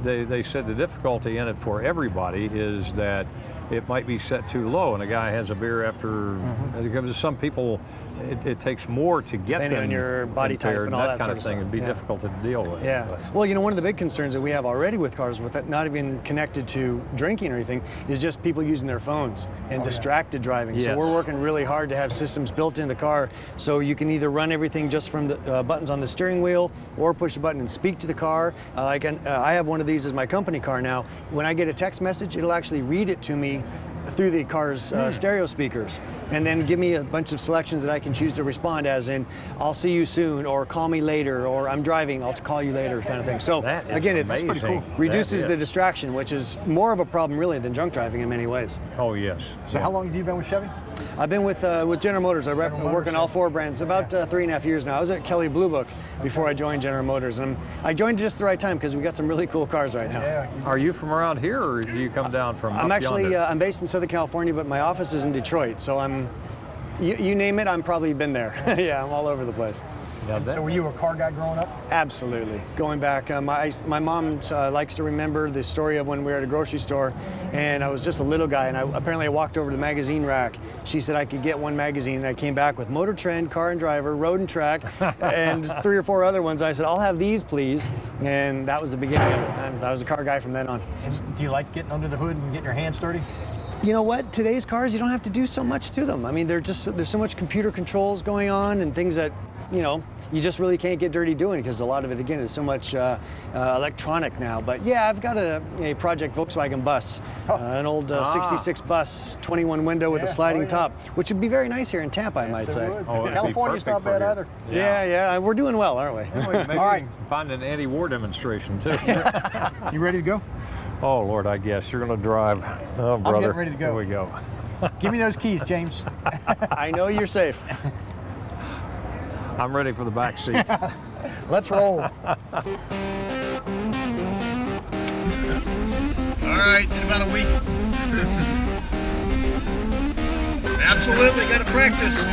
they said the difficulty in it for everybody is that it might be set too low, and a guy has a beer after. Because some people, it takes more to get depending them on your body type and all that kind of thing. It'd be difficult to deal with. Yeah. Well, one of the big concerns that we have already with cars, with that not even connected to drinking or anything, is just people using their phones and distracted driving. So we're working really hard to have systems built in the car, so you can either run everything just from the buttons on the steering wheel, or push a button and speak to the car. I have one of these as my company car now. When I get a text message, it'll actually read it to me through the car's stereo speakers, and then give me a bunch of selections that I can choose to respond, as in, I'll see you soon, or call me later, or I'm driving, I'll call you later, kind of thing. So again, it's pretty cool. Reduces the distraction, which is more of a problem really than drunk driving in many ways. Oh yes. So how long have you been with Chevy? I've been with General Motors. I work on all 4 brands, about 3.5 years now. I was at Kelley Blue Book before I joined General Motors, and I joined just the right time because we got some really cool cars right now. Are you from around here, or do you come down from I'm up actually yonder? I'm based in Southern California, but my office is in Detroit, so I'm you name it, I'm probably been there. Yeah, I'm all over the place. So were you a car guy growing up? Absolutely. Going back, my mom likes to remember the story of when we were at a grocery store, and I was just a little guy, and apparently I walked over to the magazine rack. She said I could get one magazine, and I came back with Motor Trend, Car and Driver, Road and Track, and 3 or 4 other ones. I said, I'll have these, please. And that was the beginning of it. I was a car guy from then on. And do you like getting under the hood and getting your hands dirty? You know what? Today's cars, you don't have to do so much to them. I mean, there's so much computer controls going on and things that, you just really can't get dirty doing, because a lot of it, again, is so much electronic now. But yeah, I've got a project Volkswagen bus, an old 66 bus, 21 window with a sliding top, which would be very nice here in Tampa, I might say. California's not bad either. Yeah, we're doing well, aren't we? Maybe all right. Find an anti-war demonstration, too. You ready to go? Oh, Lord, I guess. You're going to drive. Oh, brother. I'm getting ready to go. Here we go. Give me those keys, James. I know you're safe. I'm ready for the back seat. Let's roll. All right, in about a week. Absolutely, got to practice.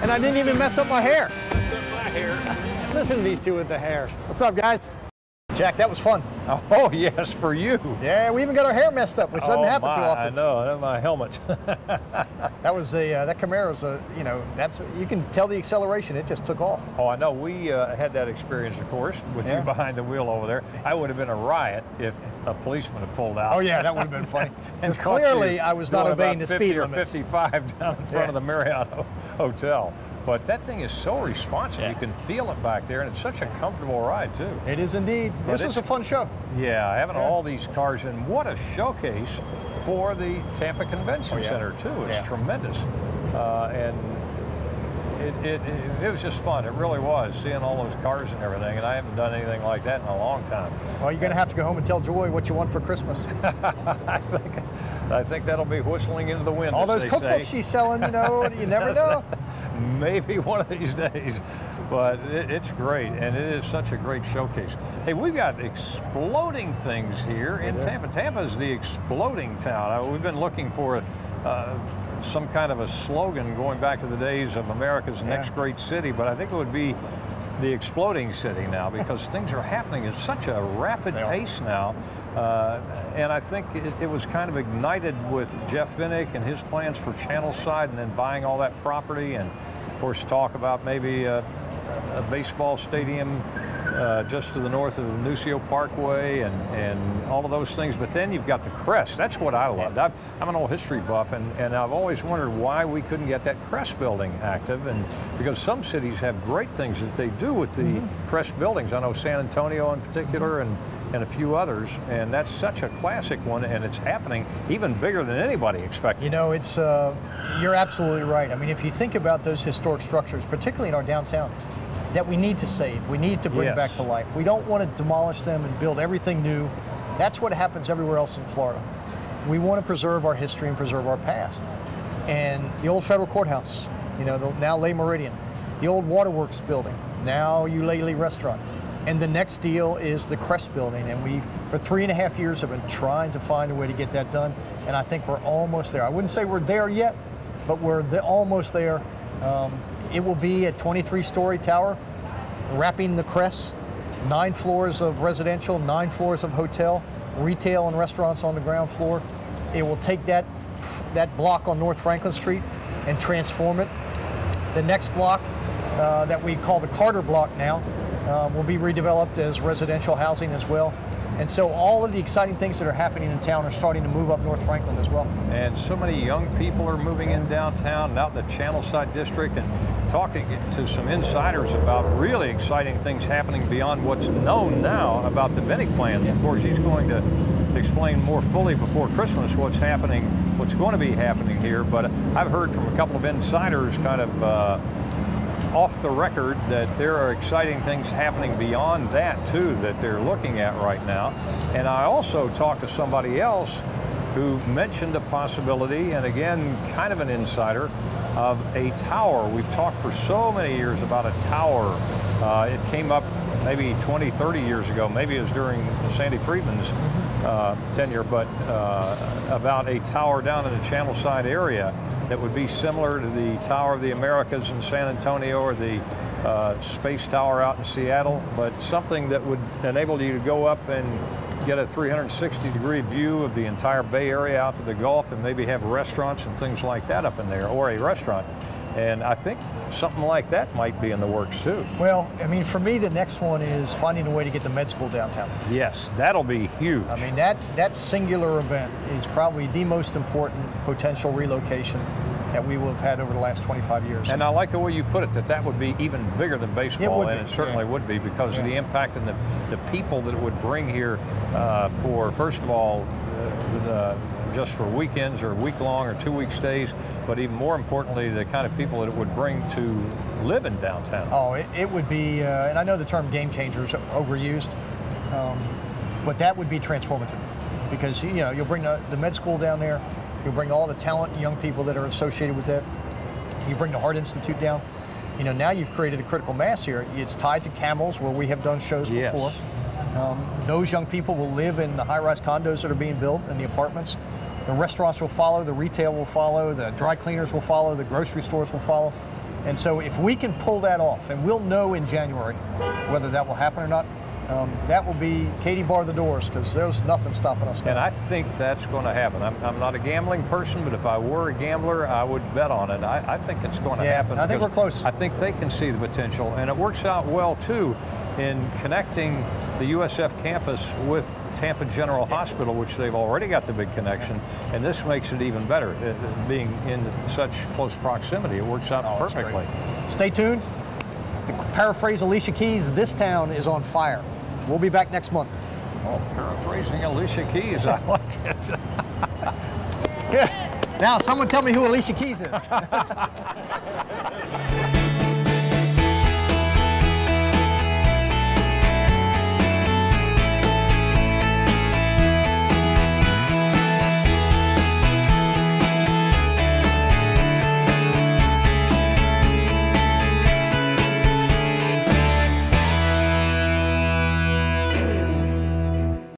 And I didn't even mess up my hair. Listen to these two with the hair. What's up, guys? Jack, that was fun. Oh, yes, for you. Yeah, we even got our hair messed up, which doesn't happen too often. I know, that's my helmet. That was that Camaro's you can tell the acceleration, it just took off. Oh, I know. We had that experience, of course, with you behind the wheel over there. I would have been a riot if a policeman had pulled out. Oh, yeah, that would have been funny. And clearly, I was not obeying the speed limit. 55 down in front of the Marriott Hotel. But that thing is so responsive. Yeah. You can feel it back there, and it's such a comfortable ride, too. It is indeed. This was a fun show. Yeah, having all these cars, and what a showcase for the Tampa Convention Center, too. It's tremendous. And it was just fun. It really was, seeing all those cars and everything, and I haven't done anything like that in a long time. Well, you're going to have to go home and tell Joy what you want for Christmas. I think that'll be whistling into the wind. All those cookbooks she's selling, you never know. Maybe one of these days, but it's great, and it is such a great showcase. Hey, we've got exploding things here in Tampa. Tampa is the exploding town. We've been looking for some kind of a slogan going back to the days of America's next great city, but I think it would be the exploding city now, because things are happening at such a rapid pace now. And I think it was kind of ignited with Jeff Vinnick and his plans for Channelside, and then buying all that property, and of course talk about maybe a baseball stadium just to the north of the Nucio Parkway, and all of those things. But then you've got the crest. That's what I loved. I'm an old history buff, and I've always wondered why we couldn't get that crest building active, and because some cities have great things that they do with the crest buildings. I know San Antonio in particular, and a few others, and that's such a classic one, and it's happening even bigger than anybody expected. You know, it's you're absolutely right. I mean, if you think about those historic structures, particularly in our downtown, that we need to save, we need to bring back to life. We don't want to demolish them and build everything new. That's what happens everywhere else in Florida. We want to preserve our history and preserve our past. And the old federal courthouse, you know, now Le Meridian, the old Waterworks building, now Eulalie Restaurant. And the next deal is the Crest building, and we, for 3.5 years, have been trying to find a way to get that done, and I think we're almost there. I wouldn't say we're there yet, but we're almost there. It will be a 23-story tower, wrapping the Crest, 9 floors of residential, 9 floors of hotel, retail and restaurants on the ground floor. It will take that block on North Franklin Street and transform it. The next block that we call the Carter block now will be redeveloped as residential housing as well. And so all of the exciting things that are happening in town are starting to move up North Franklin as well. And so many young people are moving in downtown and out in the Channelside district, and talking to some insiders about really exciting things happening beyond what's known now about the Vinnick plans. Of course, he's going to explain more fully before Christmas what's going to be happening here. But I've heard from a couple of insiders kind of off the record that there are exciting things happening beyond that too that they're looking at right now. And I also talked to somebody else who mentioned the possibility, and again kind of an insider, of a tower. We've talked for so many years about a tower. It came up maybe 20, 30 years ago, maybe it was during Sandy Friedman's tenure, but about a tower down in the Channelside area that would be similar to the Tower of the Americas in San Antonio, or the Space Tower out in Seattle, but something that would enable you to go up and get a 360-degree view of the entire Bay Area out to the Gulf, and maybe have restaurants and things like that up in there, or a restaurant. And I think something like that might be in the works too. Well, I mean, for me, the next one is finding a way to get the med school downtown. Yes, that'll be huge. I mean, that singular event is probably the most important potential relocation that we will have had over the last 25 years. And I like the way you put it, that would be even bigger than baseball, and it certainly would be, because of the impact and the people that it would bring here for, first of all, just for weekends or week-long or 2-week stays, but even more importantly, the kind of people that it would bring to live in downtown. Oh, it would be, and I know the term game changer is overused, but that would be transformative, because you know, you'll bring the med school down there, you'll bring all the talent and young people that are associated with that, you bring the Heart Institute down. You know, now you've created a critical mass here. It's tied to Camels, where we have done shows before. Those young people will live in the high-rise condos that are being built, and the apartments. The restaurants will follow, the retail will follow, the dry cleaners will follow, the grocery stores will follow. And so if we can pull that off, and we'll know in January whether that will happen or not, that will be Katie bar the doors, because there's nothing stopping us now. And I think that's going to happen. I'm not a gambling person, but if I were a gambler, I would bet on it. I think it's going to happen. I think we're close. I think they can see the potential, and it works out well too in connecting the USF campus with Tampa General Hospital, which they've already got the big connection, and this makes it even better, being in such close proximity. It works out perfectly. Stay tuned. To paraphrase Alicia Keys, this town is on fire. We'll be back next month. Oh, paraphrasing Alicia Keys, I like it. Yeah. Now, someone tell me who Alicia Keys is.